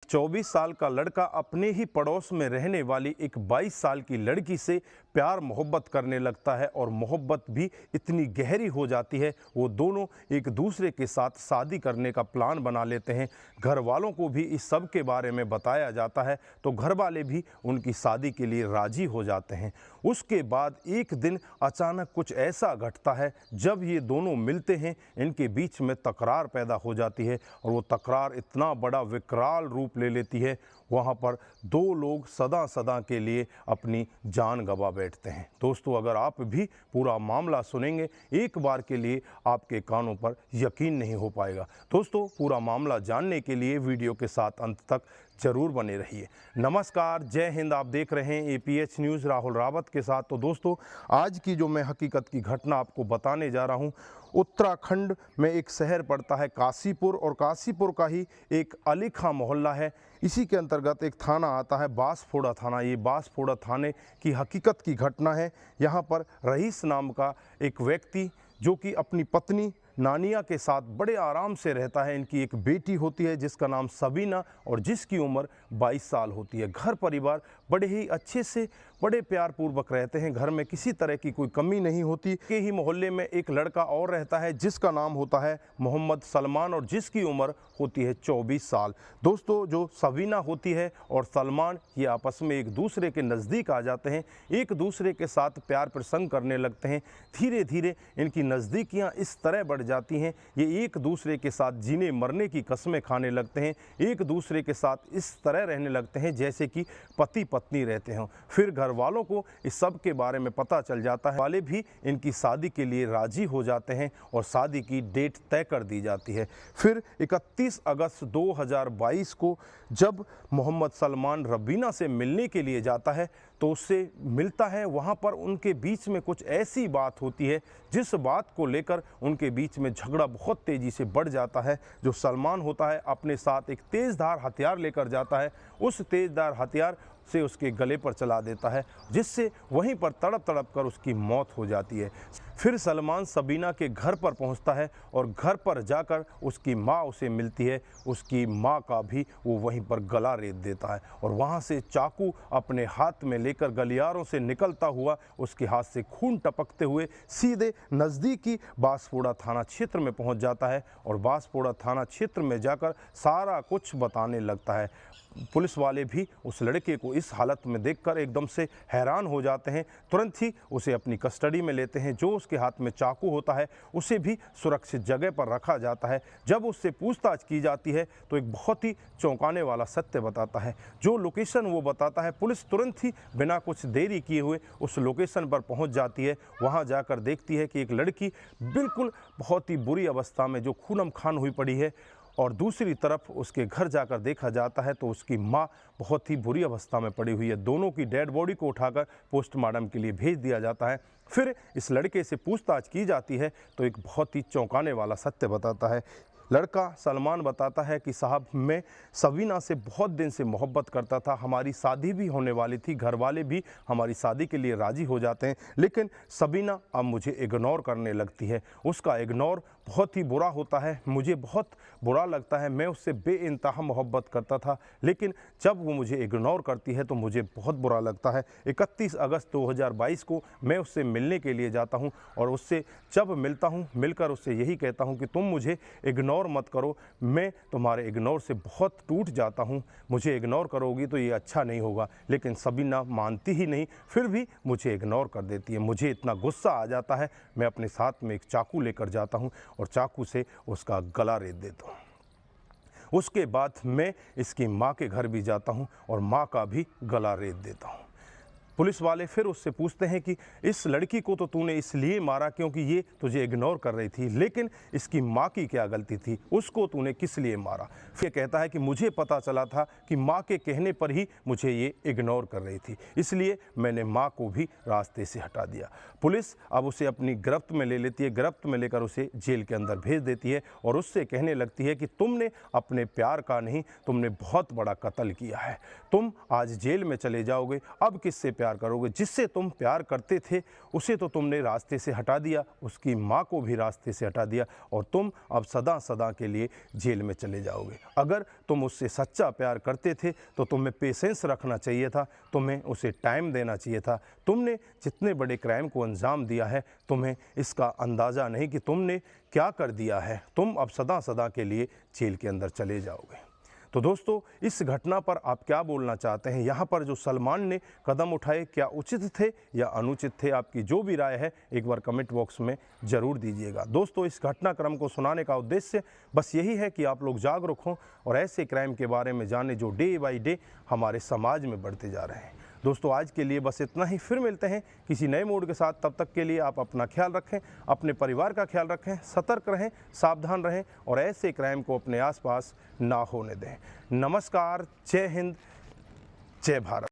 24 साल का लड़का अपने ही पड़ोस में रहने वाली एक 22 साल की लड़की से प्यार मोहब्बत करने लगता है और मोहब्बत भी इतनी गहरी हो जाती है वो दोनों एक दूसरे के साथ शादी करने का प्लान बना लेते हैं। घर वालों को भी इस सब के बारे में बताया जाता है तो घर वाले भी उनकी शादी के लिए राजी हो जाते हैं। उसके बाद एक दिन अचानक कुछ ऐसा घटता है, जब ये दोनों मिलते हैं इनके बीच में तकरार पैदा हो जाती है और वो तकरार इतना बड़ा विकराल रूप ले लेती है, वहाँ पर दो लोग सदा सदा के लिए अपनी जान गंवा बैठते हैं। दोस्तों, अगर आप भी पूरा मामला सुनेंगे एक बार के लिए आपके कानों पर यकीन नहीं हो पाएगा। दोस्तों, पूरा मामला जानने के लिए वीडियो के साथ अंत तक जरूर बने रहिए। नमस्कार, जय हिंद। आप देख रहे हैं APH न्यूज़ राहुल रावत के साथ। तो दोस्तों, आज की जो मैं हकीकत की घटना आपको बताने जा रहा हूं, उत्तराखंड में एक शहर पड़ता है काशीपुर और काशीपुर का ही एक अलीखा मोहल्ला है। इसी के अंतर्गत एक थाना आता है बांसफोड़ा थाना। ये बांसफोड़ा थाने की हकीकत की घटना है। यहाँ पर रईस नाम का एक व्यक्ति जो कि अपनी पत्नी नानिया के साथ बड़े आराम से रहता है। इनकी एक बेटी होती है जिसका नाम सबीना और जिसकी उम्र 22 साल होती है। घर परिवार बड़े ही अच्छे से बड़े प्यार पूर्वक रहते हैं। घर में किसी तरह की कोई कमी नहीं होती। के ही मोहल्ले में एक लड़का और रहता है जिसका नाम होता है मोहम्मद सलमान और जिसकी उम्र होती है 24 साल। दोस्तों, जो सबीना होती है और सलमान ये आपस में एक दूसरे के नज़दीक आ जाते हैं, एक दूसरे के साथ प्यार प्रसंग करने लगते हैं। धीरे धीरे इनकी नज़दीकियाँ इस तरह बढ़ जाती हैं, ये एक दूसरे के साथ जीने मरने की कस्में खाने लगते हैं। एक दूसरे के साथ इस तरह रहने लगते हैं जैसे कि पति पत्नी रहते हों। फिर घर वालों को इस सब के बारे में पता चल जाता है। वाले भी इनकी शादी के लिए राजी हो जाते हैं और शादी की डेट तय कर दी जाती है। फिर 31 अगस्त 2022 को जब मोहम्मद सलमान रबीना से मिलने के लिए जाता है तो उससे मिलता है। वहाँ पर उनके बीच में कुछ ऐसी बात होती है जिस बात को लेकर उनके बीच में झगड़ा बहुत तेज़ी से बढ़ जाता है। जो सलमान होता है अपने साथ एक तेज़धार हथियार लेकर जाता है। उस तेज़धार हथियार से उसके गले पर चला देता है, जिससे वहीं पर तड़प तड़प कर उसकी मौत हो जाती है। फिर सलमान सबीना के घर पर पहुंचता है और घर पर जाकर उसकी माँ उसे मिलती है। उसकी माँ का भी वो वहीं पर गला रेत देता है और वहाँ से चाकू अपने हाथ में लेकर गलियारों से निकलता हुआ उसके हाथ से खून टपकते हुए सीधे नज़दीकी बांसफोड़ा थाना क्षेत्र में पहुँच जाता है और बांसफोड़ा थाना क्षेत्र में जाकर सारा कुछ बताने लगता है। पुलिस वाले भी उस लड़के को इस हालत में देखकर एकदम से हैरान हो जाते हैं। तुरंत ही उसे अपनी कस्टडी में लेते हैं। जो उसके हाथ में चाकू होता है उसे भी सुरक्षित जगह पर रखा जाता है। जब उससे पूछताछ की जाती है तो एक बहुत ही चौंकाने वाला सत्य बताता है। जो लोकेशन वो बताता है, पुलिस तुरंत ही बिना कुछ देरी किए हुए उस लोकेशन पर पहुंच जाती है। वहां जाकर देखती है कि एक लड़की बिल्कुल बहुत ही बुरी अवस्था में जो खूनम खान हुई पड़ी है और दूसरी तरफ उसके घर जाकर देखा जाता है तो उसकी माँ बहुत ही बुरी अवस्था में पड़ी हुई है। दोनों की डेड बॉडी को उठाकर पोस्टमार्टम के लिए भेज दिया जाता है। फिर इस लड़के से पूछताछ की जाती है तो एक बहुत ही चौंकाने वाला सत्य बताता है। लड़का सलमान बताता है कि साहब, मैं सबीना से बहुत दिन से मोहब्बत करता था। हमारी शादी भी होने वाली थी, घर वाले भी हमारी शादी के लिए राज़ी हो जाते हैं, लेकिन सबीना अब मुझे इग्नोर करने लगती है। उसका इग्नोर बहुत ही बुरा होता है, मुझे बहुत बुरा लगता है। मैं उससे बेइंतहा मोहब्बत करता था, लेकिन जब वो मुझे इग्नोर करती है तो मुझे बहुत बुरा लगता है। 31 अगस्त 2022 को मैं उससे मिलने के लिए जाता हूँ और उससे जब मिलता हूँ, मिलकर उससे यही कहता हूँ कि तुम मुझे इग्नोर मत करो, मैं तुम्हारे इग्नोर से बहुत टूट जाता हूँ, मुझे इग्नोर करोगी तो ये अच्छा नहीं होगा। लेकिन सबीना मानती ही नहीं, फिर भी मुझे इग्नोर कर देती है। मुझे इतना गुस्सा आ जाता है, मैं अपने साथ में एक चाकू लेकर जाता हूँ और चाकू से उसका गला रेत देता हूँ। उसके बाद मैं इसकी माँ के घर भी जाता हूँ और माँ का भी गला रेत देता हूँ। पुलिस वाले फिर उससे पूछते हैं कि इस लड़की को तो तूने इसलिए मारा क्योंकि ये तुझे इग्नोर कर रही थी, लेकिन इसकी माँ की क्या गलती थी, उसको तूने किस लिए मारा? फिर कहता है कि मुझे पता चला था कि माँ के कहने पर ही मुझे ये इग्नोर कर रही थी, इसलिए मैंने माँ को भी रास्ते से हटा दिया। पुलिस अब उसे अपनी गिरफ्त में ले लेती है। गिरफ्त में लेकर उसे जेल के अंदर भेज देती है और उससे कहने लगती है कि तुमने अपने प्यार का नहीं, तुमने बहुत बड़ा कत्ल किया है, तुम आज जेल में चले जाओगे, अब किससे प्यार प्यार करोगे। जिससे तुम प्यार करते थे उसे तो तुमने रास्ते से हटा दिया, उसकी माँ को भी रास्ते से हटा दिया और तुम अब सदा सदा के लिए जेल में चले जाओगे। अगर तुम उससे सच्चा प्यार करते थे तो तुम्हें पेशेंस रखना चाहिए था, तुम्हें उसे टाइम देना चाहिए था। तुमने जितने बड़े क्राइम को अंजाम दिया है तुम्हें इसका अंदाज़ा नहीं कि तुमने क्या कर दिया है। तुम अब सदा सदा के लिए जेल के अंदर चले जाओगे। तो दोस्तों, इस घटना पर आप क्या बोलना चाहते हैं? यहाँ पर जो सलमान ने कदम उठाए क्या उचित थे या अनुचित थे? आपकी जो भी राय है एक बार कमेंट बॉक्स में ज़रूर दीजिएगा। दोस्तों, इस घटनाक्रम को सुनाने का उद्देश्य बस यही है कि आप लोग जागरूक हों और ऐसे क्राइम के बारे में जानें जो डे बाई डे हमारे समाज में बढ़ते जा रहे हैं। दोस्तों, आज के लिए बस इतना ही। फिर मिलते हैं किसी नए मूड के साथ। तब तक के लिए आप अपना ख्याल रखें, अपने परिवार का ख्याल रखें, सतर्क रहें, सावधान रहें और ऐसे क्राइम को अपने आसपास ना होने दें। नमस्कार, जय हिंद, जय भारत।